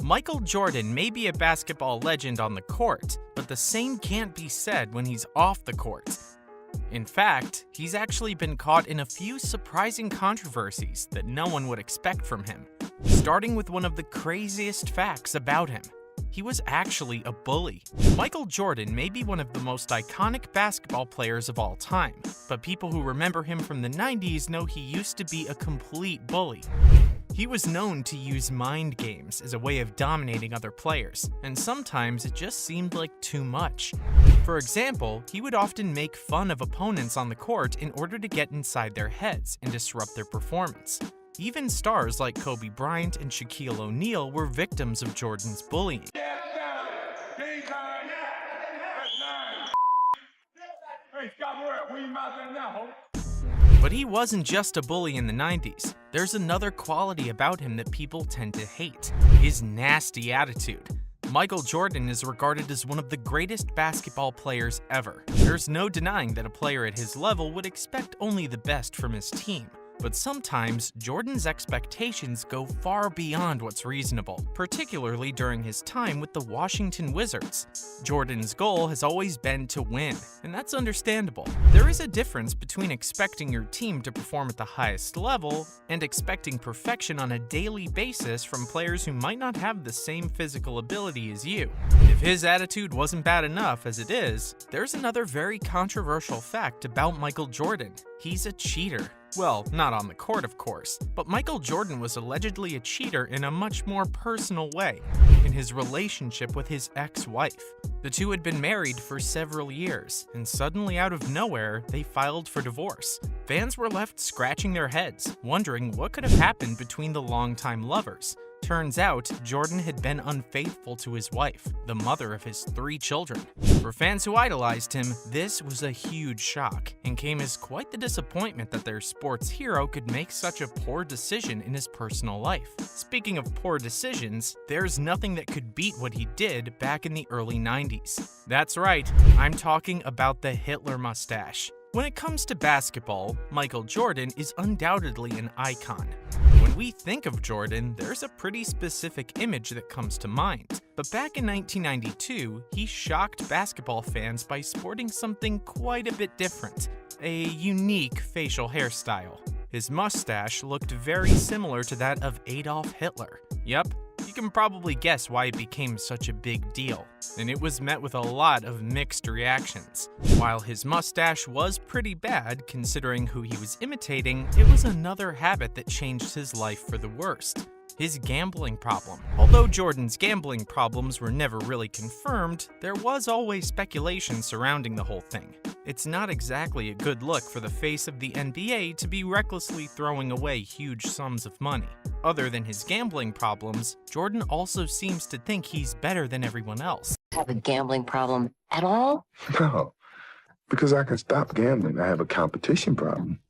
Michael Jordan may be a basketball legend on the court, but the same can't be said when he's off the court. In fact, he's actually been caught in a few surprising controversies that no one would expect from him. Starting with one of the craziest facts about him. He was actually a bully. Michael Jordan may be one of the most iconic basketball players of all time, but people who remember him from the 90s know he used to be a complete bully. He was known to use mind games as a way of dominating other players, and sometimes it just seemed like too much. For example, he would often make fun of opponents on the court in order to get inside their heads and disrupt their performance. Even stars like Kobe Bryant and Shaquille O'Neal were victims of Jordan's bullying. But he wasn't just a bully in the 90s. There's another quality about him that people tend to hate: his nasty attitude. Michael Jordan is regarded as one of the greatest basketball players ever. There's no denying that a player at his level would expect only the best from his team. But sometimes, Jordan's expectations go far beyond what's reasonable, particularly during his time with the Washington Wizards. Jordan's goal has always been to win, and that's understandable. There is a difference between expecting your team to perform at the highest level and expecting perfection on a daily basis from players who might not have the same physical ability as you. If his attitude wasn't bad enough as it is, there's another very controversial fact about Michael Jordan. He's a cheater. Well, not on the court, of course, but Michael Jordan was allegedly a cheater in a much more personal way, in his relationship with his ex-wife. The two had been married for several years, and suddenly out of nowhere, they filed for divorce. Fans were left scratching their heads, wondering what could have happened between the longtime lovers. Turns out, Jordan had been unfaithful to his wife, the mother of his 3 children. For fans who idolized him, this was a huge shock, and came as quite the disappointment that their sports hero could make such a poor decision in his personal life. Speaking of poor decisions, there's nothing that could beat what he did back in the early 90s. That's right, I'm talking about the Hitler mustache. When it comes to basketball, Michael Jordan is undoubtedly an icon. When we think of Jordan, there's a pretty specific image that comes to mind. But back in 1992, he shocked basketball fans by sporting something quite a bit different: a unique facial hairstyle. His mustache looked very similar to that of Adolf Hitler. Yup, you can probably guess why it became such a big deal, and it was met with a lot of mixed reactions. While his mustache was pretty bad considering who he was imitating, it was another habit that changed his life for the worst: his gambling problem. Although Jordan's gambling problems were never really confirmed, there was always speculation surrounding the whole thing. It's not exactly a good look for the face of the NBA to be recklessly throwing away huge sums of money. Other than his gambling problems, Jordan also seems to think he's better than everyone else. Have a gambling problem at all? No, because I can stop gambling. I have a competition problem.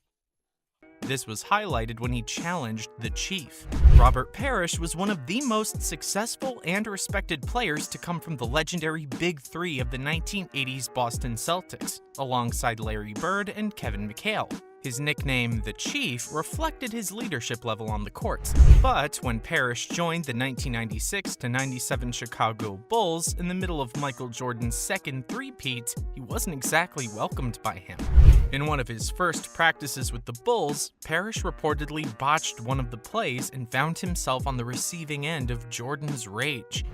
This was highlighted when he challenged the Chief. Robert Parrish was one of the most successful and respected players to come from the legendary Big Three of the 1980s Boston Celtics, alongside Larry Bird and Kevin McHale. His nickname, the Chief, reflected his leadership level on the court. But when Parrish joined the 1996-97 Chicago Bulls in the middle of Michael Jordan's second three-peat, he wasn't exactly welcomed by him. In one of his first practices with the Bulls, Parrish reportedly botched one of the plays and found himself on the receiving end of Jordan's rage.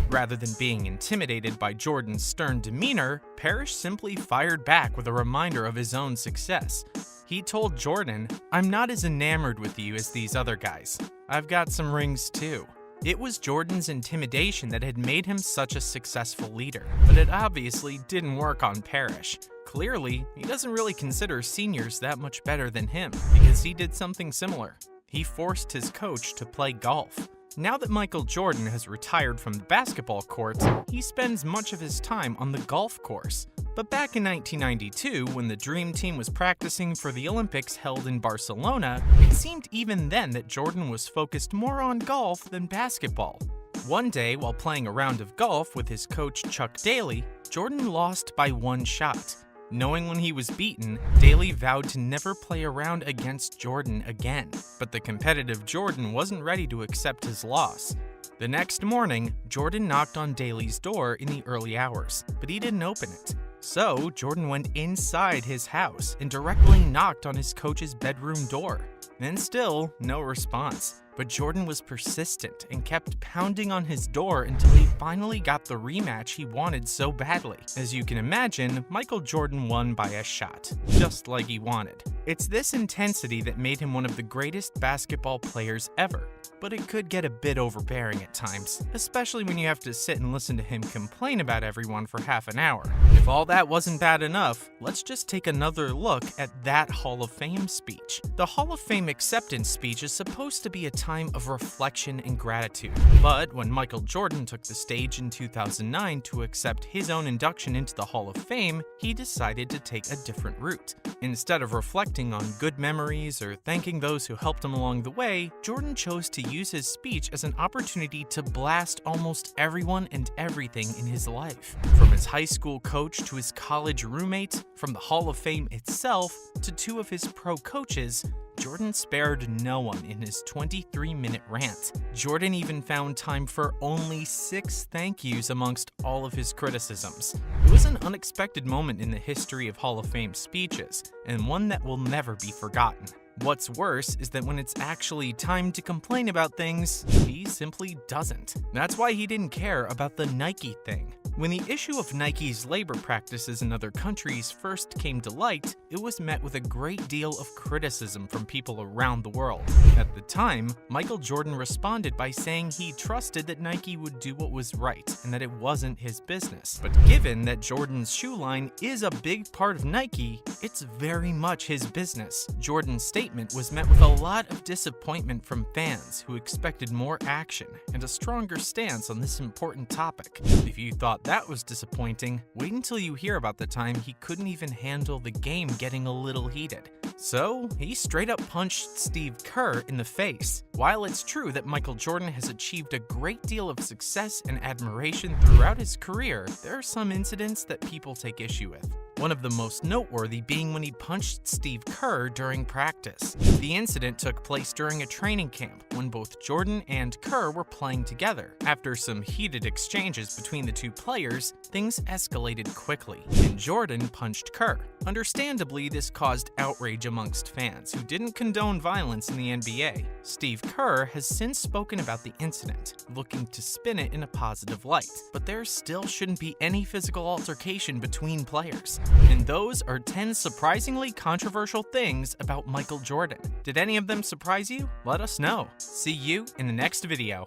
Rather than being intimidated by Jordan's stern demeanor, Parrish simply fired back with a reminder of his own success. He told Jordan, "I'm not as enamored with you as these other guys. I've got some rings too." It was Jordan's intimidation that had made him such a successful leader, but it obviously didn't work on Parrish. Clearly, he doesn't really consider seniors that much better than him, because he did something similar. He forced his coach to play golf. Now that Michael Jordan has retired from the basketball courts, he spends much of his time on the golf course. But back in 1992, when the Dream Team was practicing for the Olympics held in Barcelona, it seemed even then that Jordan was focused more on golf than basketball. One day, while playing a round of golf with his coach Chuck Daly, Jordan lost by 1 shot. Knowing when he was beaten, Daly vowed to never play a round against Jordan again. But the competitive Jordan wasn't ready to accept his loss. The next morning, Jordan knocked on Daly's door in the early hours, but he didn't open it. So, Jordan went inside his house and directly knocked on his coach's bedroom door. And still, no response. But Jordan was persistent and kept pounding on his door until he finally got the rematch he wanted so badly. As you can imagine, Michael Jordan won by a shot, just like he wanted. It's this intensity that made him one of the greatest basketball players ever. But it could get a bit overbearing at times, especially when you have to sit and listen to him complain about everyone for half an hour. If all that wasn't bad enough, let's just take another look at that Hall of Fame speech. The Hall of Fame acceptance speech is supposed to be a time of reflection and gratitude. But when Michael Jordan took the stage in 2009 to accept his own induction into the Hall of Fame, he decided to take a different route. Instead of reflecting on good memories or thanking those who helped him along the way, Jordan chose to use his speech as an opportunity to blast almost everyone and everything in his life. From his high school coach to his college roommate, from the Hall of Fame itself to two of his pro coaches, Jordan spared no one in his 23-minute rant. Jordan even found time for only 6 thank yous amongst all of his criticisms. It was an unexpected moment in the history of Hall of Fame speeches, and one that will never be forgotten. What's worse is that when it's actually time to complain about things, he simply doesn't. That's why he didn't care about the Nike thing. When the issue of Nike's labor practices in other countries first came to light, it was met with a great deal of criticism from people around the world. At the time, Michael Jordan responded by saying he trusted that Nike would do what was right and that it wasn't his business. But given that Jordan's shoe line is a big part of Nike, it's very much his business. Jordan's statement was met with a lot of disappointment from fans who expected more action and a stronger stance on this important topic. If you thought that was disappointing, wait until you hear about the time he couldn't even handle the game getting a little heated. So, he straight up punched Steve Kerr in the face. While it's true that Michael Jordan has achieved a great deal of success and admiration throughout his career, there are some incidents that people take issue with. One of the most noteworthy being when he punched Steve Kerr during practice. The incident took place during a training camp when both Jordan and Kerr were playing together. After some heated exchanges between the two players, things escalated quickly, and Jordan punched Kerr. Understandably, this caused outrage amongst fans who didn't condone violence in the NBA. Steve Kerr has since spoken about the incident, looking to spin it in a positive light, but there still shouldn't be any physical altercation between players. And those are 10 surprisingly controversial things about Michael Jordan. Did any of them surprise you? Let us know. See you in the next video.